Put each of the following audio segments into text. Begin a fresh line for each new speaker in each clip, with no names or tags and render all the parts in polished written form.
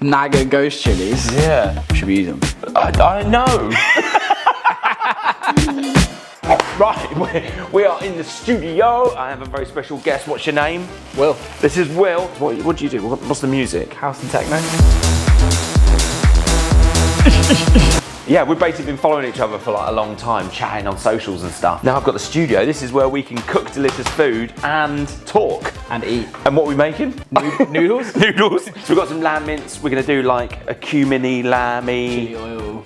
Naga ghost chilies.
Yeah.
Should we use them?
I know. Right, we are in the studio. I have a very special guest. What's your name?
Will.
This is Will. What do you do? What's the music?
House and techno.
Yeah, we've basically been following each other for like a long time, chatting on socials and stuff. Now I've got the studio. This is where we can cook delicious food and talk.
And eat.
And what are we making?
Noodles?
Noodles. So we've got some lamb mince. We're gonna do like a cuminy, lammy,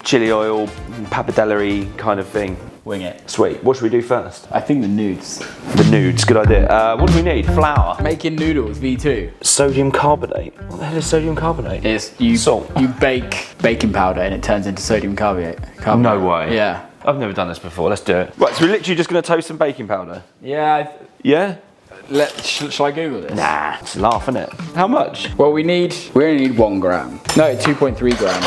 chili oil, pappardelle kind of thing.
Wing it.
Sweet. What should we do first?
I think the nudes.
The nudes, good idea. What do we need? Flour.
Making noodles, V2.
Sodium carbonate. What the hell is sodium carbonate?
It's you.
Salt.
You bake baking powder and it turns into sodium carbonate.
No way.
Yeah.
I've never done this before. Let's do it. Right, so we're literally just gonna toast some baking powder.
Yeah.
Yeah?
Shall I Google this?
Nah, it's laugh, innit? How much?
Well, we only need 1 gram. No, 2.3 grams.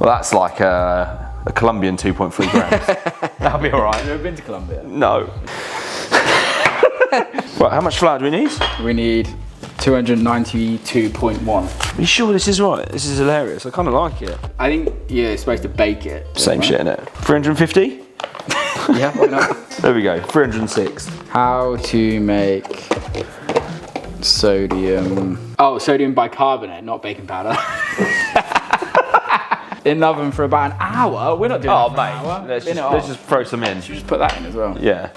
Well, that's like a Colombian 2.3 grams. That'll be all right.
Have you ever been to Colombia?
No. Right, how much flour do we need?
We need 292.1.
Are you sure this is right? This is hilarious. I kind of like it.
I think you're supposed to bake it.
Same shit, innit? 350?
Yeah, why not?
There we go, 306.
How to make sodium... Oh, sodium bicarbonate, not baking powder. In the oven for about an hour. We're not doing that for an hour.
Let's just throw some in.
Should we just put that in as well?
Yeah.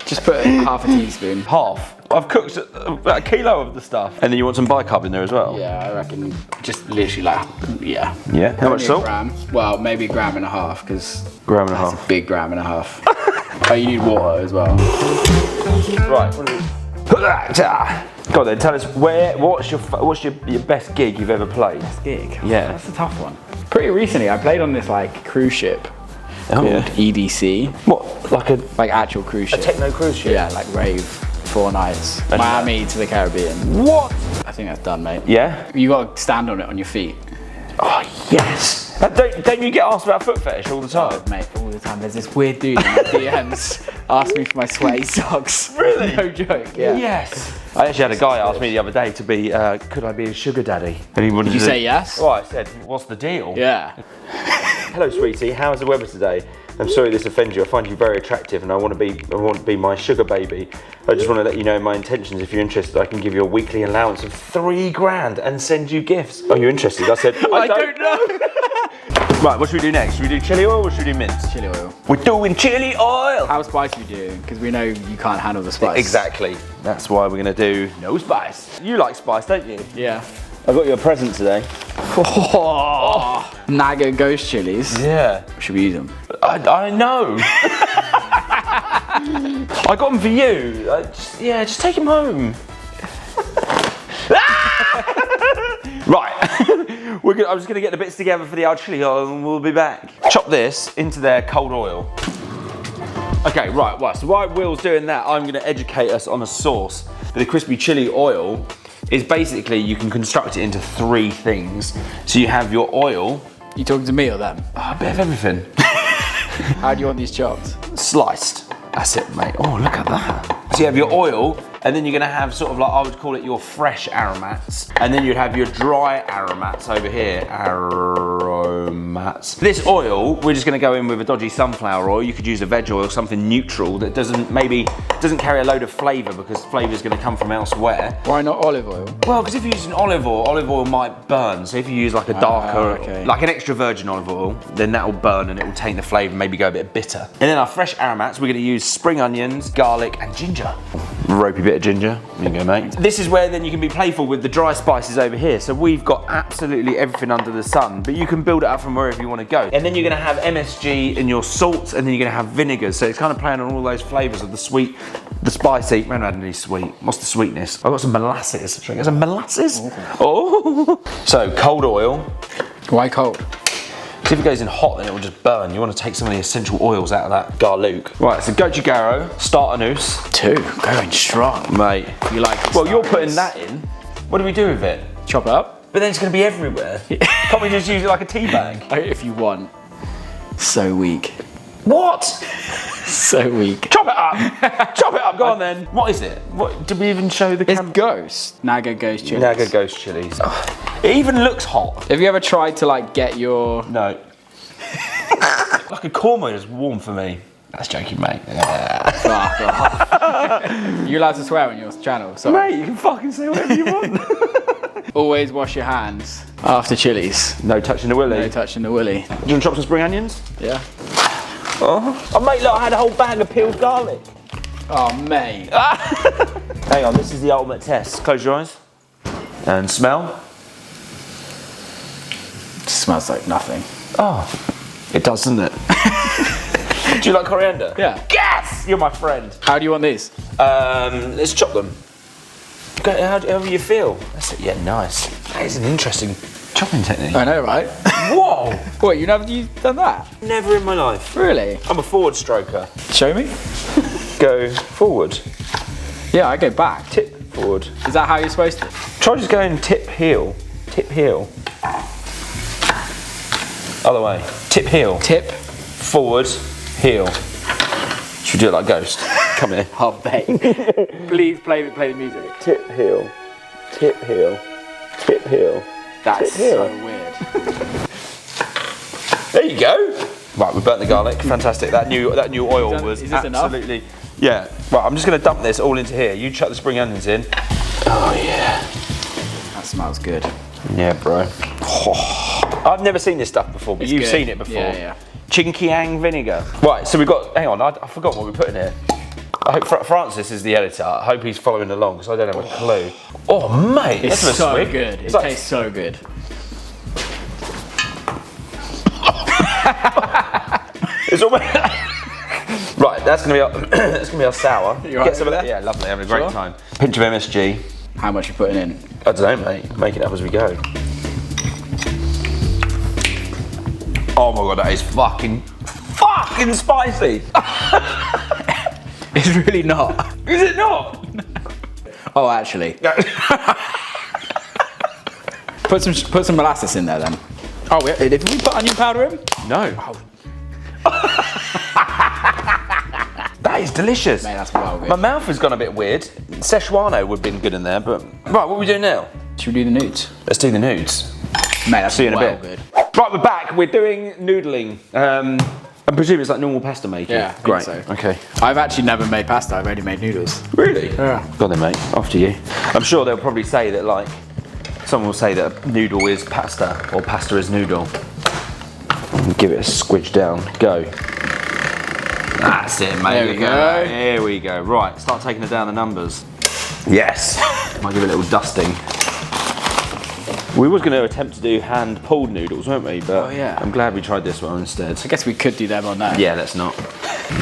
Just put half a teaspoon.
Half. I've cooked about a kilo of the stuff. And then you want some bicarb in there as well?
Yeah, I reckon just literally like, yeah.
Yeah, how much salt?
Gram. Well, maybe 1.5 grams, because
Gram and a
that's
half.
a big 1.5 grams. Oh, you need water as well.
Right, what do we... Go on then, tell us what's your best gig you've ever played?
Gig?
Yeah.
That's a tough one. Pretty recently, I played on this like cruise ship called
yeah.
EDC.
What, like
Actual cruise ship.
a techno cruise ship?
Yeah, like rave, 4 nights.
And
Miami to the Caribbean.
What?
I think that's done, mate.
Yeah?
You got to stand on it on your feet.
Oh, yes. Don't you get asked about foot fetish all the time?
Oh, mate, all the time. There's this weird dude in my DMs ask me for my sweaty socks.
Really?
No joke. Yeah.
Yes. I actually had a guy ask me the other day to be, could I be a sugar daddy? And he wanted
Did you say yes?
Well, I said, what's the deal?
Yeah.
Hello, sweetie. How's the weather today? I'm sorry this offends you. I find you very attractive, and I want to be my sugar baby. I just want to let you know my intentions. If you're interested, I can give you a weekly allowance of $3 grand and send you gifts. Are you interested? I said, I don't know. Right, what should we do next? Should we do chili oil or should we do mince?
Chili oil.
We're doing chili oil.
How spicy do you do? Because we know you can't handle the spice.
Exactly. That's why we're going to do no spice. You like spice, don't you?
Yeah.
I got you a present today.
Oh, Naga ghost chilies.
Yeah.
Should we use them?
I know. I got them for you. Just take them home. Right. I'm just going to get the bits together for the old chili oil and we'll be back. Chop this into their cold oil. Okay, right. So while Will's doing that, I'm going to educate us on a sauce. For the crispy chili oil is basically, you can construct it into 3 things. So you have your oil.
You talking to me or them?
A bit of everything.
How do you want these chopped?
Sliced. That's it, mate. Oh, look at that. So you have your oil, and then you're gonna have sort of like, I would call it your fresh aromats, and then you'd have your dry aromats over here. Aromats. This oil, we're just gonna go in with a dodgy sunflower oil. You could use a veg oil, something neutral that doesn't carry a load of flavour, because flavour is gonna come from elsewhere.
Why not olive oil?
Well, because if you use an olive oil might burn. So if you use like a darker, like an extra virgin olive oil, then that will burn and it will taint the flavour, maybe go a bit bitter. And then our fresh aromats, we're gonna use spring onions, garlic, and ginger. Ropey bit of ginger. There you go, mate. This is where then you can be playful with the dry spices over here. So we've got absolutely everything under the sun, but you can build it up from wherever you want to go. And then you're gonna have MSG in your salts, and then you're gonna have vinegars. So it's kind of playing on all those flavours of the sweet, the spicy. Man, I had any sweet. What's the sweetness? I've got some molasses. Should I get some molasses? Oh. So cold oil.
Why cold?
If it goes in hot, then it will just burn. You want to take some of the essential oils out of that garlic. Right, so Gochugaru, start anise.
2, going strong.
Mate.
You like
Well, you're putting that in. What do we do with it?
Chop it up?
But then it's going to be everywhere. Can't we just use it like a tea bag?
If you want. So weak.
What?
So weak.
Chop it up! Chop it up, go on then. What is it? What, did we even show the
It's
camera?
Ghost. Naga Ghost chilies.
Naga Ghost chilies. Oh, it even looks hot.
Have you ever tried to like get your...
No. Like a cornmeal is warm for me. That's joking, mate.
Fuck off. You're allowed to swear on your channel, sorry.
Mate, you can fucking say whatever you want.
Always wash your hands after chilies.
No touching the willy.
No touching the willy.
Do you want to chop some spring onions?
Yeah.
Oh, mate, look, I had a whole bag of peeled garlic.
Oh, mate.
Hang on, this is the ultimate test. Close your eyes. And smell.
It smells like nothing.
Oh, it does, doesn't it? Do you like coriander?
Yeah.
Yes! You're my friend.
How do you want these?
Let's chop them. However you feel. That's it. Yeah, nice. That is an interesting chopping technique.
I know, right?
Whoa!
What, you've done that?
Never in my life.
Really?
I'm a forward stroker.
Show me.
Go forward.
Yeah, I go back.
Tip forward.
Is that how you're supposed to?
Try just going tip heel. Tip heel. Other way. Tip heel.
Tip.
Forward. Heel. Should we do it like Ghost? Come here.
Oh, mate. Please play the music.
Tip heel. Tip heel. Tip heel.
That's
tip heel.
so weird.
There you go. Right, we burnt the garlic. Fantastic. That new oil was
is this
absolutely.
Enough?
Yeah. Right, I'm just going to dump this all into here. You chuck the spring onions in. Oh yeah.
That smells good.
Yeah, bro. Oh, I've never seen this stuff before, but you've seen it before.
Yeah, yeah.
Chinkiang vinegar. Right, so we've got. Hang on, I forgot what we put in here. I hope Francis is the editor. I hope he's following along because I don't have a clue. Oh, mate,
It's
that's
so
sweet.
good. It
like,
tastes so good.
It's almost. Right, that's gonna be our, that's gonna be our sour.
You right
Get some of
with
that? Yeah, lovely. Having a great
Sure.
time. Pinch of MSG.
How much you putting in?
I don't know, mate. Make it up as we go. Oh my god, that is fucking spicy.
It's really not.
Is it not?
Oh, actually. Put some molasses in there then. Oh, did we put onion powder in?
No.
Oh.
That is delicious.
Mate, that's well good.
My mouth has gone a bit weird. Szechuano would have been good in there, but right, what are we doing now?
Should we do the nudes?
Let's do the nudes.
Mate, that's
See you in a
well
bit.
good.
Right, we're back. We're doing noodling. I presume it's like normal pasta making.
Yeah, I think
great.
so.
Okay.
I've actually never made pasta. I've only made noodles.
Really?
Yeah.
Go on then, mate. After you. I'm sure they'll probably say that, like, someone will say that a noodle is pasta or pasta is noodle. Give it a squidge down. Go. That's it, mate.
There we go.
Here we go. Right, start taking down the numbers. Yes. Might give it a little dusting. We was going to attempt to do hand-pulled noodles, weren't we? But
Oh, yeah.
I'm glad we tried this one instead.
I guess we could do them on that.
Yeah, let's not.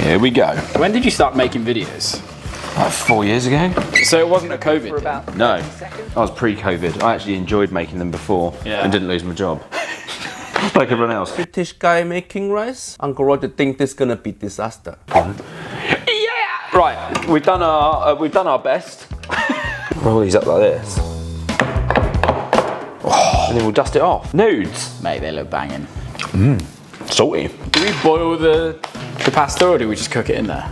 Here we go.
When did you start making videos?
Like 4 years ago?
So it wasn't a COVID thing?
No, I was pre-COVID. I actually enjoyed making them before and didn't lose my job. Like everyone else.
British guy making rice. Uncle Roger think this gonna be disaster.
Yeah! Right, we've done our best. Roll these up like this. And then we'll dust it off. Nudes.
Mate, they look banging.
Salty.
Do we boil the pasta or do we just cook it in there?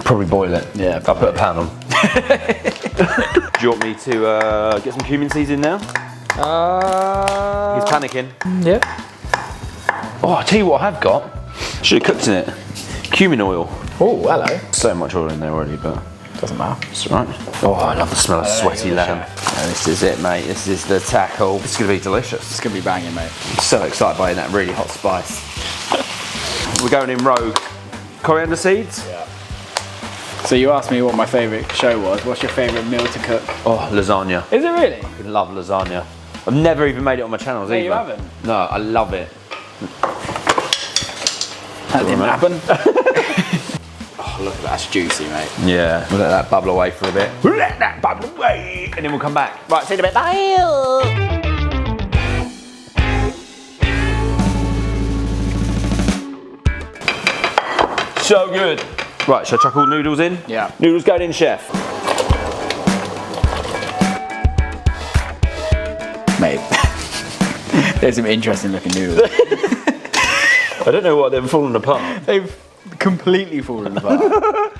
Probably boil it.
Yeah,
I'll put a pan on. Do you want me to get some cumin seeds in now? He's panicking.
Yeah.
Oh, I'll tell you what I have got. Should have cooked in it. Cumin oil.
Oh, hello.
So much oil in there already, but
Doesn't matter.
it's all right. Oh, I love the smell of sweaty
Lagom
lamb. Oh, this is it, mate. This is the tackle. It's going to be delicious.
It's going to be banging, mate.
I'm so excited by that really hot spice. We're going in rogue. Coriander seeds.
Yeah. So you asked me what my favourite show was. What's your favourite meal to cook?
Oh, lasagna.
Is it really?
I love lasagna. I've never even made it on my channels either.
you haven't?
No, I love it.
That didn't happen. Oh, look at that. That's juicy, mate.
Yeah. We'll let that bubble away for a bit. We'll let that bubble away. And then we'll come back. Right, see you in a bit. Bye. So good. Right, shall I chuck all the noodles in?
Yeah.
Noodles going in, chef.
Mate. There's some interesting looking noodles.
I don't know why they've fallen apart.
They've completely fallen apart.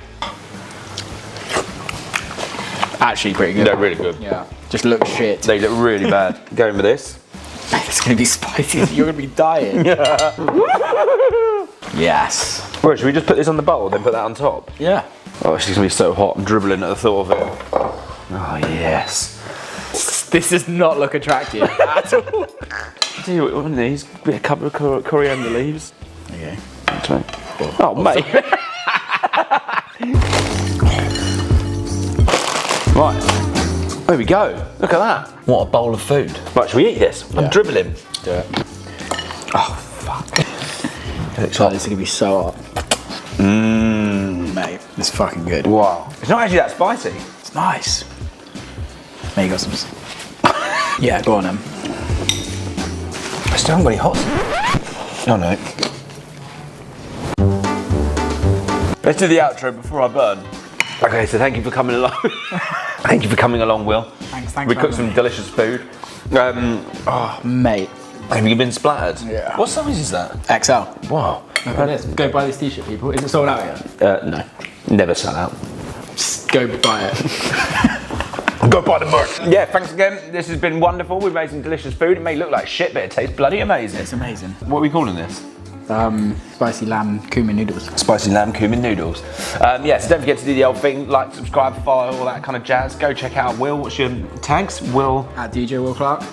Actually pretty good.
They're really good.
Yeah. Just look shit.
They look really bad. Going with this.
It's gonna be spicy. You're gonna be dying. Yes.
Right, should we just put this on the bowl, then put that on top?
Yeah.
Oh, she's gonna be so hot. I'm dribbling at the thought of it. Oh yes.
This does not look attractive at all.
See what one of these? A couple of coriander leaves.
Okay.
That's right. Oh, mate. Right. There we go. Look at that. What a bowl of food. Right, should we eat this? I'm dribbling.
Do it.
Oh, fuck.
Oh, this is gonna be so hot. Mate, it's fucking good.
Wow. It's not actually that spicy.
It's nice. Mate, you got some. Yeah, go on then.
I still haven't got any hot. Oh no. Let's do the outro before I burn. Okay, so thank you for coming along. Thank you for coming along, Will.
Thanks.
We cooked some delicious food.
Oh, mate.
Have you been splattered?
Yeah.
What size is that?
XL.
Wow.
Look at this. Go buy this t-shirt, people. Is it sold out yet?
No. Never sell out.
Just go buy it.
Go buy the merch. Yeah, thanks again. This has been wonderful. We've made some delicious food. It may look like shit, but it tastes bloody amazing.
It's amazing.
What are we calling this?
Spicy lamb cumin noodles.
Spicy lamb cumin noodles. Yeah, so don't forget to do the old thing, like, subscribe, follow, all that kind of jazz. Go check out Will. What's your tags? Will.
At DJ Will Clark.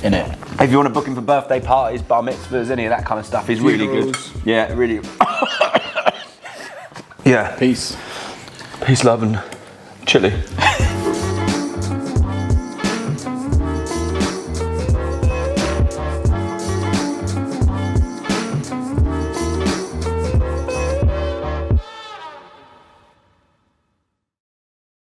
In it.
If you want to book him for birthday parties, bar mitzvahs, any of that kind of stuff, he's really good. Yeah, really. Yeah.
Peace.
Peace, love, and chili.